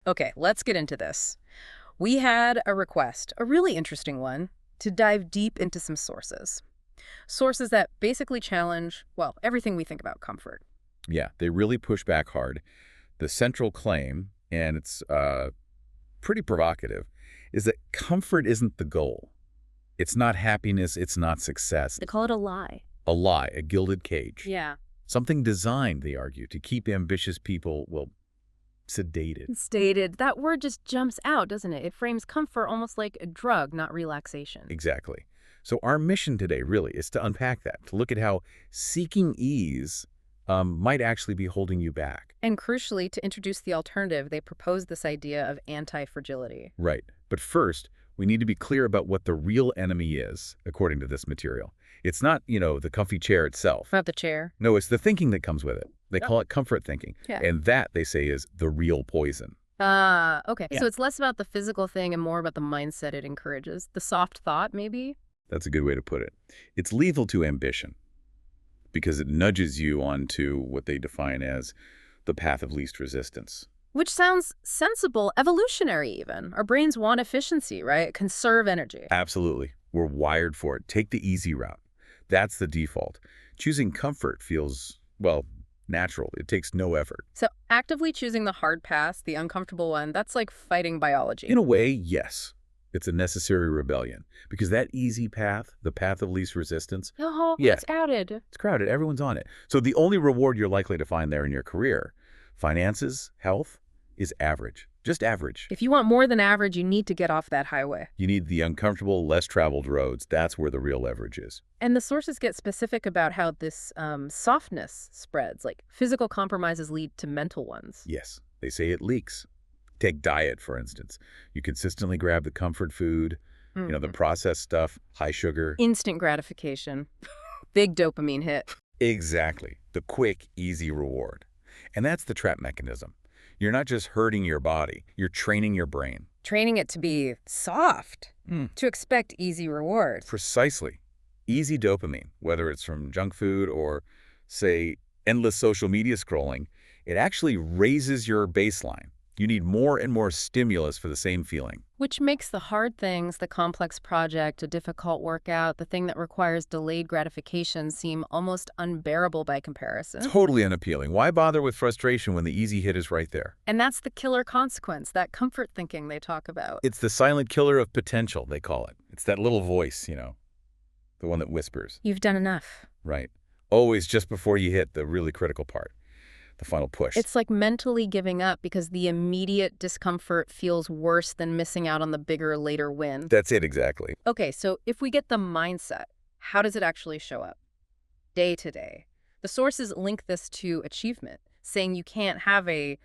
Okay, let's get into this. We had a request, a really interesting one, to dive deep into some sources. Sources that basically challenge, well, everything we think about comfort. Yeah, they really push back hard. The central claim, and it's pretty provocative, is that comfort isn't the goal. It's not happiness, it's not success. They call it a lie. A lie, a gilded cage. Yeah. Something designed, they argue, to keep ambitious people, well, sedated. Stated. That word just jumps out, doesn't it? It frames comfort almost like a drug, not relaxation. Exactly. So our mission today really is to unpack that, to look at how seeking ease might actually be holding you back. And crucially, to introduce the alternative, they propose this idea of anti-fragility. Right. But first, we need to be clear about what the real enemy is, according to this material. It's not, the comfy chair itself. About the chair. No, it's the thinking that comes with it. They call it comfort thinking. Yeah. And that, they say, is the real poison. Okay. Yeah. So it's less about the physical thing and more about the mindset it encourages. The soft thought, maybe? That's a good way to put it. It's lethal to ambition because it nudges you onto what they define as the path of least resistance. Which sounds sensible, evolutionary even. Our brains want efficiency, right? Conserve energy. Absolutely. We're wired for it. Take the easy route. That's the default. Choosing comfort feels, well, natural. It takes no effort. So actively choosing the hard path, the uncomfortable one, that's like fighting biology. In a way, yes. It's a necessary rebellion because that easy path, the path of least resistance, Oh, yeah. It's crowded. It's crowded. Everyone's on it. So the only reward you're likely to find there in your career, finances, health, is average. Just average. If you want more than average, you need to get off that highway. You need the uncomfortable, less traveled roads. That's where the real leverage is. And the sources get specific about how this softness spreads, like physical compromises lead to mental ones. Yes, they say it leaks. Take diet, for instance. You consistently grab the comfort food, the processed stuff, high sugar. Instant gratification. Big dopamine hit. Exactly. The quick, easy reward. And that's the trap mechanism. You're not just hurting your body, you're training your brain. Training it to be soft, to expect easy rewards. Precisely. Easy dopamine, whether it's from junk food or, say, endless social media scrolling, it actually raises your baseline. You need more and more stimulus for the same feeling. Which makes the hard things, the complex project, a difficult workout, the thing that requires delayed gratification seem almost unbearable by comparison. Totally unappealing. Why bother with frustration when the easy hit is right there? And that's the killer consequence, that comfort thinking they talk about. It's the silent killer of potential, they call it. It's that little voice, the one that whispers. You've done enough. Right. Always just before you hit the really critical part. The final push. It's like mentally giving up because the immediate discomfort feels worse than missing out on the bigger later win. That's it, exactly. Okay, so if we get the mindset, how does it actually show up? Day to day. The sources link this to achievement, saying you can't have a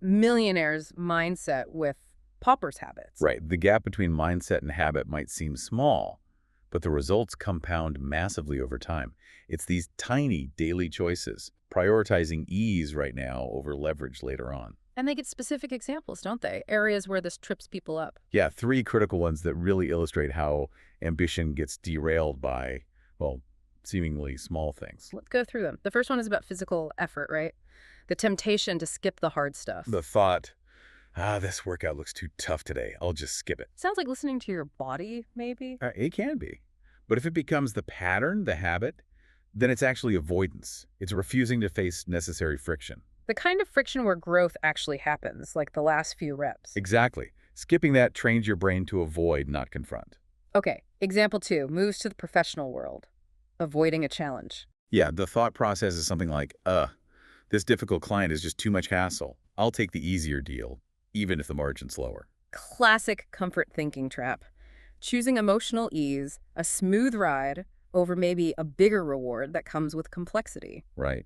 millionaire's mindset with pauper's habits. Right. The gap between mindset and habit might seem small, but the results compound massively over time. It's these tiny daily choices, prioritizing ease right now over leverage later on. And they get specific examples, don't they? Areas where this trips people up. Yeah, 3 critical ones that really illustrate how ambition gets derailed by, well, seemingly small things. Let's go through them. The first one is about physical effort, right? The temptation to skip the hard stuff. The thought, this workout looks too tough today. I'll just skip it. Sounds like listening to your body, maybe? It can be. But if it becomes the pattern, the habit, then it's actually avoidance. It's refusing to face necessary friction. The kind of friction where growth actually happens, like the last few reps. Exactly. Skipping that trains your brain to avoid, not confront. Okay, example 2, moves to the professional world. Avoiding a challenge. Yeah, the thought process is something like, this difficult client is just too much hassle. I'll take the easier deal, even if the margin's lower. Classic comfort thinking trap. Choosing emotional ease, a smooth ride, over maybe a bigger reward that comes with complexity. Right.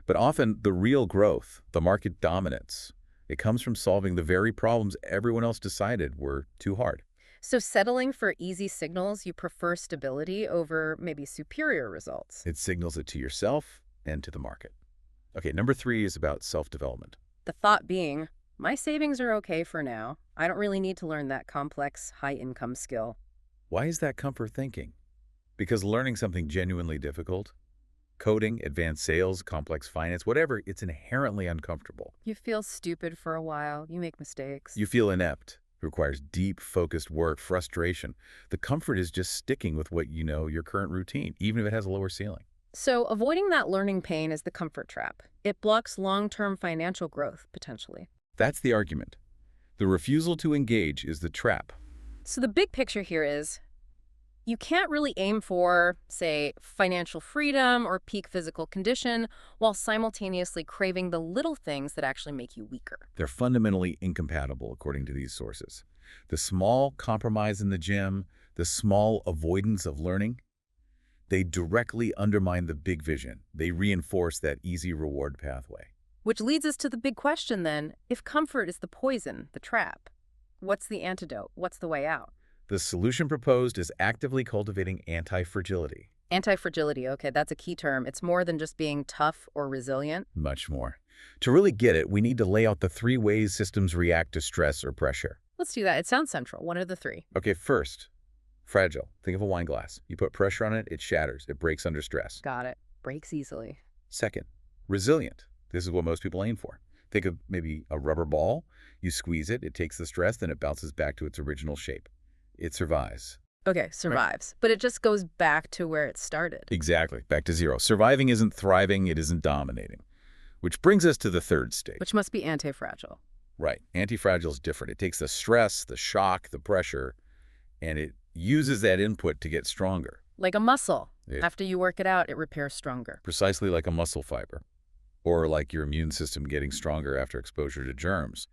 But often the real growth, the market dominance, it comes from solving the very problems everyone else decided were too hard. So settling for easy signals, you prefer stability over maybe superior results. It signals it to yourself and to the market. Okay, number 3 is about self-development. The thought being, my savings are okay for now. I don't really need to learn that complex, high-income skill. Why is that comfort thinking? Because learning something genuinely difficult, Coding, advanced sales, complex finance, whatever, it's inherently uncomfortable. You feel stupid for a while. You make mistakes. You feel inept. It requires deep, focused work, frustration. The comfort is just sticking with what you know, your current routine, even if it has a lower ceiling. So avoiding that learning pain is the comfort trap. It blocks long-term financial growth, potentially. That's the argument. The refusal to engage is the trap. So the big picture here is you can't really aim for, say, financial freedom or peak physical condition while simultaneously craving the little things that actually make you weaker. They're fundamentally incompatible, according to these sources. The small compromise in the gym, the small avoidance of learning, they directly undermine the big vision. They reinforce that easy reward pathway. Which leads us to the big question then, if comfort is the poison, the trap, what's the antidote? What's the way out? The solution proposed is actively cultivating anti-fragility. Anti-fragility, okay, that's a key term. It's more than just being tough or resilient. Much more. To really get it, we need to lay out the 3 ways systems react to stress or pressure. Let's do that. It sounds central. What are the 3? Okay, first, fragile. Think of a wine glass. You put pressure on it, it shatters. It breaks under stress. Got it. Breaks easily. Second, resilient. This is what most people aim for. Think of maybe a rubber ball. You squeeze it, it takes the stress, then it bounces back to its original shape. It survives. Okay, survives. But it just goes back to where it started. Exactly, back to zero. Surviving isn't thriving, it isn't dominating. Which brings us to the third stage. Which must be anti-fragile. Right, anti-fragile is different. It takes the stress, the shock, the pressure, and it uses that input to get stronger. Like a muscle. Yeah. After you work it out, it repairs stronger. Precisely like a muscle fiber. Or like your immune system getting stronger after exposure to germs.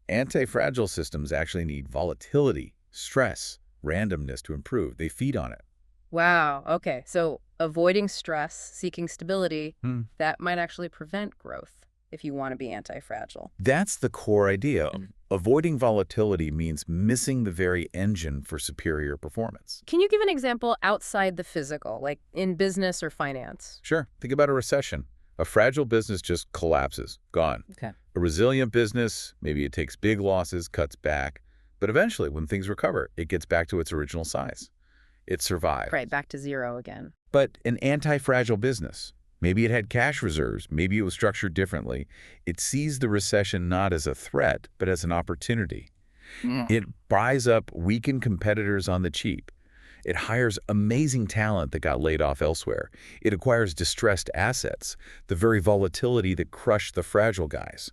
Anti-fragile systems actually need volatility, stress, randomness to improve. They feed on it. Wow. Okay. So avoiding stress, seeking stability, that might actually prevent growth if you want to be anti-fragile. That's the core idea. Avoiding volatility means missing the very engine for superior performance. Can you give an example outside the physical, like in business or finance? Sure. Think about a recession. A fragile business just collapses, gone. Okay. A resilient business, maybe it takes big losses, cuts back, but eventually when things recover, it gets back to its original size. It survived. Right, back to zero again. But an anti-fragile business, maybe it had cash reserves, maybe it was structured differently. It sees the recession not as a threat, but as an opportunity. It buys up weakened competitors on the cheap. It hires amazing talent that got laid off elsewhere. It acquires distressed assets, the very volatility that crushed the fragile guys.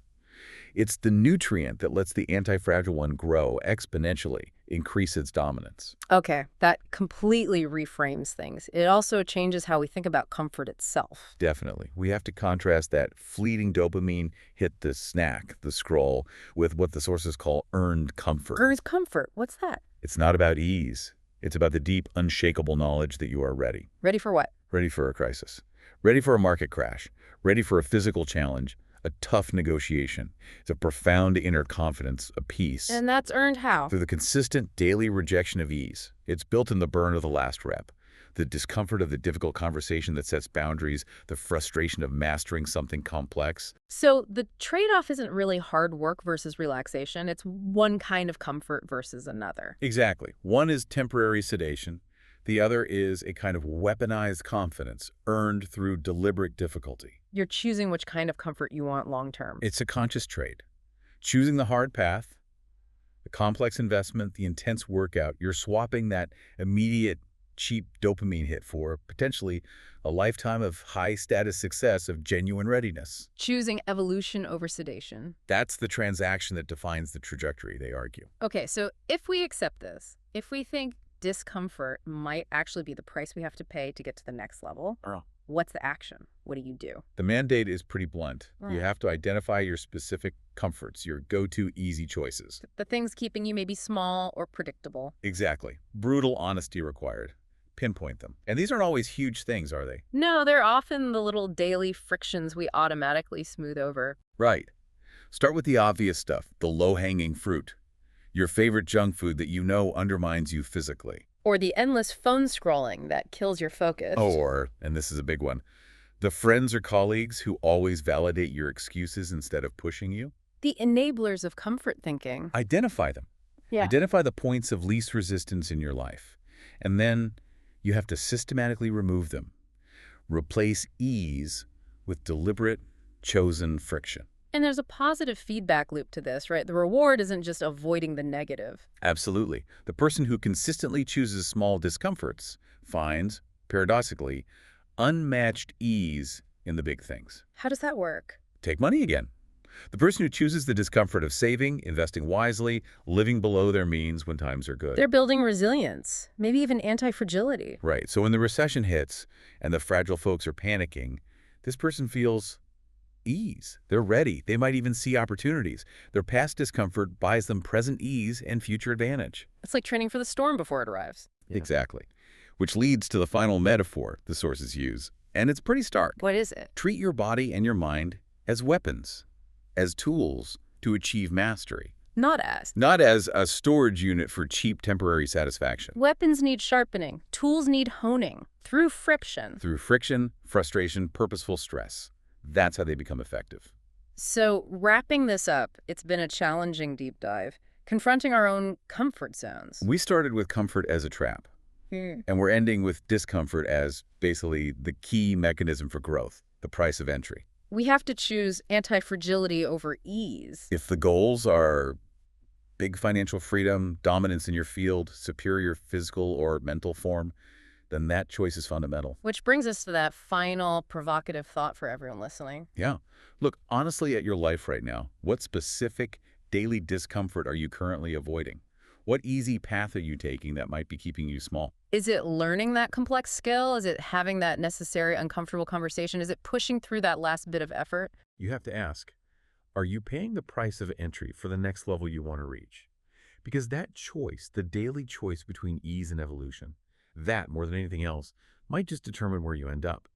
It's the nutrient that lets the anti-fragile one grow exponentially, increase its dominance. Okay, that completely reframes things. It also changes how we think about comfort itself. Definitely. We have to contrast that fleeting dopamine hit, the snack, the scroll, with what the sources call earned comfort. Earned comfort, what's that? It's not about ease. It's about the deep, unshakable knowledge that you are ready. Ready for what? Ready for a crisis. Ready for a market crash. Ready for a physical challenge. A tough negotiation. It's a profound inner confidence, a peace. And that's earned how? Through the consistent daily rejection of ease. It's built in the burn of the last rep. The discomfort of the difficult conversation that sets boundaries, the frustration of mastering something complex. So the trade-off isn't really hard work versus relaxation. It's one kind of comfort versus another. Exactly. One is temporary sedation. The other is a kind of weaponized confidence earned through deliberate difficulty. You're choosing which kind of comfort you want long-term. It's a conscious trade. Choosing the hard path, the complex investment, the intense workout, you're swapping that immediate, cheap dopamine hit for potentially a lifetime of high-status success of genuine readiness. Choosing evolution over sedation. That's the transaction that defines the trajectory, they argue. Okay, so if we accept this, if we think discomfort might actually be the price we have to pay to get to the next level, what's the action? What do you do? The mandate is pretty blunt. Right. You have to identify your specific comforts, your go-to easy choices. The things keeping you maybe small or predictable. Exactly. Brutal honesty required. Pinpoint them. And these aren't always huge things, are they? No, they're often the little daily frictions we automatically smooth over. Right. Start with the obvious stuff, the low-hanging fruit. Your favorite junk food that you know undermines you physically. Or the endless phone scrolling that kills your focus. Or, and this is a big one, the friends or colleagues who always validate your excuses instead of pushing you. The enablers of comfort thinking. Identify them. Yeah. Identify the points of least resistance in your life. And then you have to systematically remove them. Replace ease with deliberate, chosen friction. And there's a positive feedback loop to this, right? The reward isn't just avoiding the negative. Absolutely. The person who consistently chooses small discomforts finds, paradoxically, unmatched ease in the big things. How does that work? Take money again. The person who chooses the discomfort of saving, investing wisely, living below their means when times are good. They're building resilience, maybe even anti-fragility. Right. So when the recession hits and the fragile folks are panicking, this person feels ease. They're ready. They might even see opportunities. Their past discomfort buys them present ease and future advantage. It's like training for the storm before it arrives. Exactly. Which leads to the final metaphor the sources use. And it's pretty stark. What is it? Treat your body and your mind as weapons, as tools to achieve mastery. Not as a storage unit for cheap temporary satisfaction. Weapons need sharpening. Tools need honing. Through friction. Through friction, frustration, purposeful stress. That's how they become effective. So, wrapping this up, it's been a challenging deep dive, confronting our own comfort zones. We started with comfort as a trap, and we're ending with discomfort as basically the key mechanism for growth, the price of entry. We have to choose anti-fragility over ease. If the goals are big financial freedom, dominance in your field, superior physical or mental form, then that choice is fundamental. Which brings us to that final provocative thought for everyone listening. Yeah. Look, honestly at your life right now, what specific daily discomfort are you currently avoiding? What easy path are you taking that might be keeping you small? Is it learning that complex skill? Is it having that necessary uncomfortable conversation? Is it pushing through that last bit of effort? You have to ask, are you paying the price of entry for the next level you want to reach? Because that choice, the daily choice between ease and evolution, that, more than anything else, might just determine where you end up.